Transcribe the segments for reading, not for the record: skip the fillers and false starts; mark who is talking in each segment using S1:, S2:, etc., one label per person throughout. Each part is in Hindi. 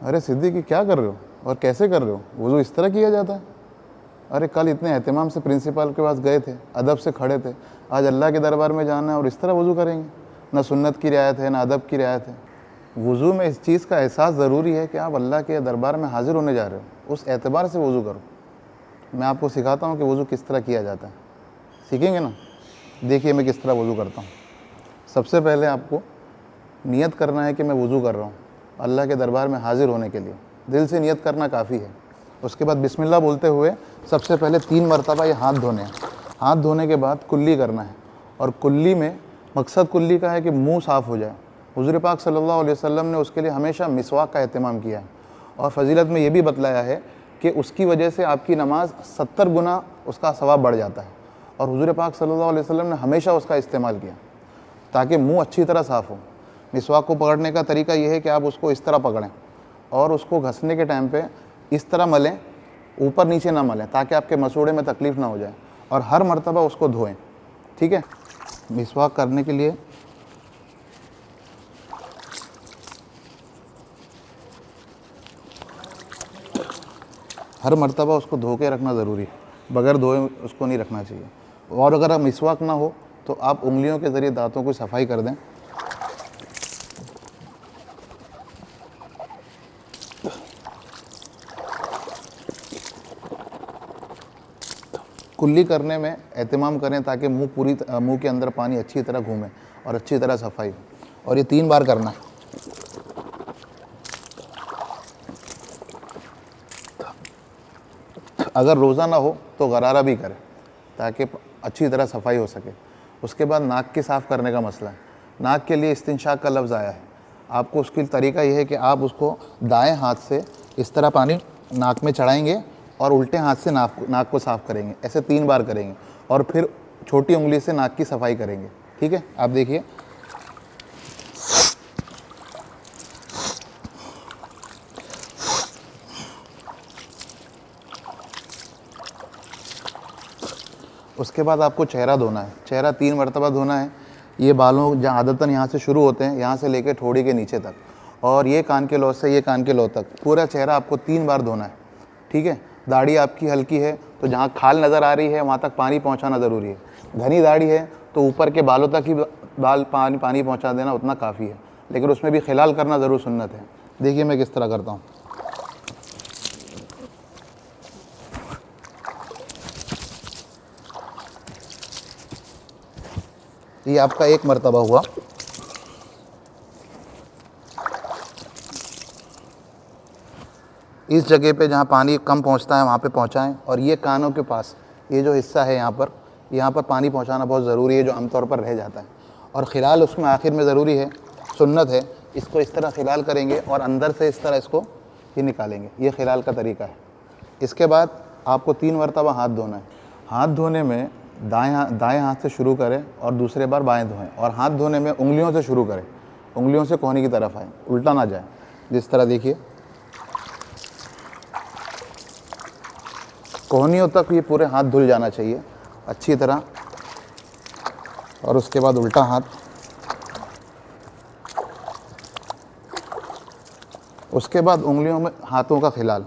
S1: अरे सिद्दीकी क्या कर रहे हो और कैसे कर रहे हो? वुज़ू इस तरह किया जाता है? अरे कल इतने एहतिमाम से प्रिंसिपल के पास गए थे, अदब से खड़े थे, आज अल्लाह के दरबार में जाना है और इस तरह वुज़ू करेंगे? ना सुन्नत की रियायत है ना अदब की रियायत है। वुज़ू में इस चीज़ का एहसास ज़रूरी है कि आप अल्लाह के दरबार में हाजिर होने जा रहे हो, उस एतबार से वुज़ू करो। मैं आपको सिखाता हूँ कि वुज़ू किस तरह किया जाता है, सीखेंगे ना? देखिए मैं किस तरह वुज़ू करता हूँ। सबसे पहले आपको नियत करना है कि मैं वुज़ू कर रहा हूँ अल्लाह के दरबार में हाजिर होने के लिए। दिल से नियत करना काफ़ी है। उसके बाद बिस्मिल्लाह बोलते हुए सबसे पहले 3 मरतबा ये हाथ धोने हैं। हाथ धोने के बाद कुल्ली करना है, और कुल्ली में मकसद कुल्ली का है कि मुंह साफ़ हो जाए। हुज़ूर पाक सल्लल्लाहु अलैहि वसल्लम ने उसके लिए हमेशा मिसवाक का एहतमाम किया है, और फजीलत में ये भी बतलाया है कि उसकी वजह से आपकी नमाज 70 गुना उसका सवाब बढ़ जाता है। और हुज़ूर पाक सल्लल्लाहु अलैहि वसल्लम ने हमेशा उसका इस्तेमाल किया ताकि मुँह अच्छी तरह साफ़ हो। मिसवाक को पकड़ने का तरीका यह है कि आप उसको इस तरह पकड़ें और उसको घसने के टाइम पे इस तरह मलें, ऊपर नीचे ना मलें, ताकि आपके मसूड़े में तकलीफ़ ना हो जाए, और हर मर्तबा उसको धोएं। ठीक है? मिसवाक करने के लिए हर मर्तबा उसको धो के रखना ज़रूरी है, बगैर धोए उसको नहीं रखना चाहिए। और अगर आप मिसवाक ना हो तो आप उंगलियों के ज़रिए दांतों की सफाई कर दें। कुल्ली करने में एहतिमाम करें ताकि मुंह के अंदर पानी अच्छी तरह घूमे और अच्छी तरह सफाई हो। और ये 3 बार करना है। अगर रोज़ा ना हो तो गरारा भी करें ताकि अच्छी तरह सफाई हो सके। उसके बाद नाक की साफ़ करने का मसला है। नाक के लिए इस्तिंशाक का लफ्ज़ आया है। आपको उसकी तरीका यह है कि आप उसको दाएं हाथ से इस तरह पानी नाक में चढ़ाएंगे और उल्टे हाथ से नाक को साफ़ करेंगे। ऐसे 3 बार करेंगे और फिर छोटी उंगली से नाक की सफाई करेंगे। ठीक है? आप देखिए, उसके बाद आपको चेहरा धोना है। चेहरा 3 मरतबा धोना है। ये बालों जहाँ आदतन यहाँ से शुरू होते हैं, यहाँ से लेकर ठोड़ी के नीचे तक, और ये कान के लौ से ये कान के लौ तक, पूरा चेहरा आपको 3 बार धोना है। ठीक है? दाढ़ी आपकी हल्की है तो जहाँ खाल नज़र आ रही है वहाँ तक पानी पहुँचाना ज़रूरी है। घनी दाढ़ी है तो ऊपर के बालों तक ही पानी पहुँचा देना उतना काफ़ी है, लेकिन उसमें भी खिलाल करना ज़रूर सुन्नत है। देखिए मैं किस तरह करता हूँ। ये आपका 1 मरतबा हुआ। इस जगह पे जहाँ पानी कम पहुँचता है वहाँ पे पहुँचाएँ, और ये कानों के पास ये जो हिस्सा है यहाँ पर पानी पहुँचाना बहुत ज़रूरी है, जो आमतौर पर रह जाता है। और खिलाल उसमें आखिर में ज़रूरी है, सुन्नत है। इसको इस तरह खिलाल करेंगे और अंदर से इस तरह इसको ही निकालेंगे। ये खिलाल का तरीका है। इसके बाद आपको 3 मरतबा हाथ धोना है। हाथ धोने में दाएँ हाथ से शुरू करें और दूसरे बार बाएँ धोएँ, और हाथ धोने में उंगलियों से शुरू करें, उंगलियों से कोहनी की तरफ आए, उल्टा ना जाए। जिस तरह देखिए, कोहनियों तक ये पूरे हाथ धुल जाना चाहिए अच्छी तरह, और उसके बाद उल्टा हाथ, उसके बाद उंगलियों में हाथों का खिलाल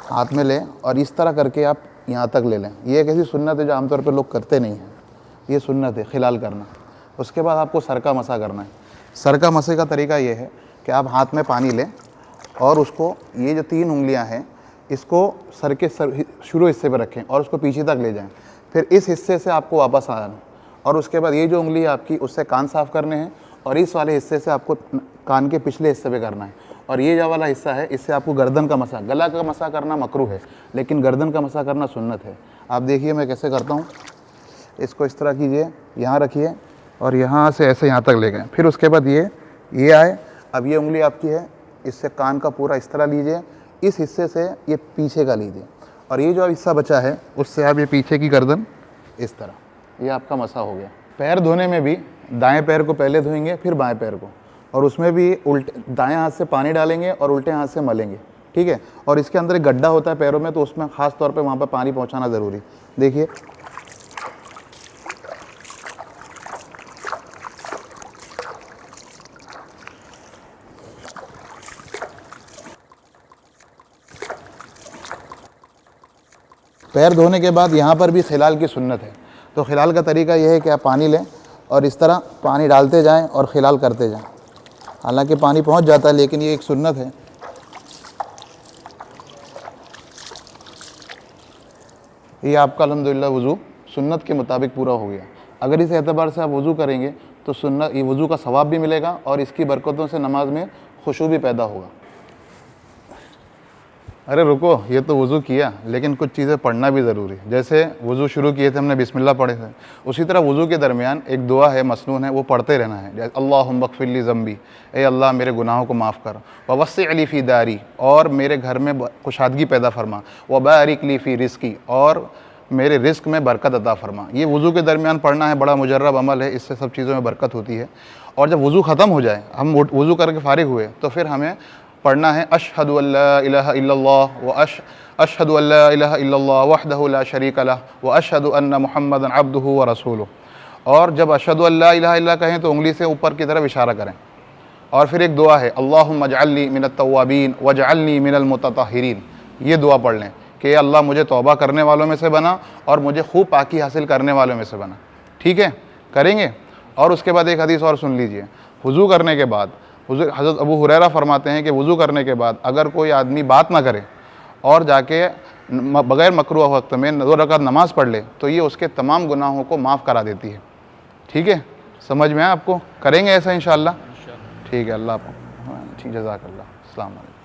S1: हाथ में लें और इस तरह करके आप यहाँ तक ले लें। ये एक ऐसी सुन्नत है जो आमतौर पर लोग करते नहीं हैं, ये सुन्नत है खिलाल करना। उसके बाद आपको सर का मसा करना है। सर का मसे का तरीका ये है कि आप हाथ में पानी लें और उसको, ये जो 3 उंगलियां हैं, इसको सर के शुरू हिस्से पर रखें और उसको पीछे तक ले जाएं। फिर इस हिस्से से आपको वापस आना, और उसके बाद ये जो उंगली है आपकी, उससे कान साफ़ करने हैं, और इस वाले हिस्से से आपको कान के पिछले हिस्से पे करना है। और ये जो वाला हिस्सा है, इससे आपको गर्दन का मसा, गला का मसा करना मकरूह है, लेकिन गर्दन का मसा करना सुन्नत है। आप देखिए मैं कैसे करता हूँ। इसको इस तरह कीजिए, यहाँ रखिए और यहाँ से ऐसे यहाँ तक ले गए। फिर उसके बाद ये आए अब ये उंगली आपकी है, इससे कान का पूरा इस तरह लीजिए, इस हिस्से से ये पीछे का लीजिए, और ये जो हिस्सा बचा है उससे आप ये पीछे की गर्दन इस तरह, ये आपका मसा हो गया। पैर धोने में भी दाएं पैर को पहले धोएंगे फिर बाएं पैर को, और उसमें भी उल्टे दाएं हाथ से पानी डालेंगे और उल्टे हाथ से मलेंगे, ठीक है। और इसके अंदर एक गड्ढा होता है पैरों में, तो उसमें ख़ास तौर पे वहाँ पर पानी पहुँचाना ज़रूरी। देखिए पैर धोने के बाद यहाँ पर भी खिलाल की सुन्नत है। तो खिलाल का तरीका यह है कि आप पानी लें और इस तरह पानी डालते जाएं और खिलाल करते जाएं। हालांकि पानी पहुँच जाता है, लेकिन ये एक सुन्नत है। ये आपका अल्हम्दुलिल्लाह वज़ू सुन्नत के मुताबिक पूरा हो गया। अगर इस एतबार से आप वज़ू करेंगे तो सुन्नत, ये वज़ू का सवाब भी मिलेगा और इसकी बरकतों से नमाज में खुशू भी पैदा होगा। अरे रुको, ये तो वज़ू किया, लेकिन कुछ चीज़ें पढ़ना भी ज़रूरी है। जैसे वज़ू शुरू किए थे हमने बिस्मिल्लाह पढ़े थे, उसी तरह वज़ू के दरमियान एक दुआ है, मसनून है, वो पढ़ते रहना है। जैसे अल्लाहुम्मा अग़फ़िरली ज़म्बी, ए अल्लाह मेरे गुनाहों को माफ़ कर, ववस्सिअ ली फ़ी दारी, और मेरे घर में कुशादगी पैदा फरमा, व बारिक ली फ़ी रिज़्क़ी, और मेरे रिस्क में बरकत अता फरमा। ये वज़ू के दरमियान पढ़ना है, बड़ा मुजर्रब अमल है, इससे सब चीज़ों में बरकत होती है। और जब वज़ू ख़त्म हो जाए, हम वज़ू करके फ़ारिग हुए, तो फिर हमें पढ़ना है अशहदु अल्ला इलाहा इल्लल्लाह व अशहदु अल्ला इलाहा इल्लल्लाह वहदहु ला शरीका लह व अशहदु अन्न मुहम्मदन अब्दुहु व रसूलुहु। और जब अशहदु अल्ला इलाहा इल्लल्लाह कहें तो उंगली से ऊपर की तरफ इशारा करें। और फिर एक दुआ है अल्लाहुम्मा अजअलनी मिनत तव्वाबीन वजअलनी मिनल मुततहिरीन। ये दुआ पढ़ लें कि अल्लाह मुझे तौबा करने वालों में से बना और मुझे खूब पाकी हासिल करने वालों में से बना। ठीक है, करेंगे। और उसके बाद एक हदीस और सुन लीजिए। वज़ू करने के बाद हज़रत अबू हुरैरा फरमाते हैं कि वज़ू करने के बाद अगर कोई आदमी बात ना करे और जाके बग़ैर मकरूह वक्त में 2 रकात नमाज़ पढ़ ले, तो ये उसके तमाम गुनाहों को माफ़ करा देती है। ठीक है, समझ में आया आपको? करेंगे ऐसा इंशाअल्लाह। ठीक है, अल्लाह ठीक, जज़ाकल्लाह। अस्सलाम वालेकुम।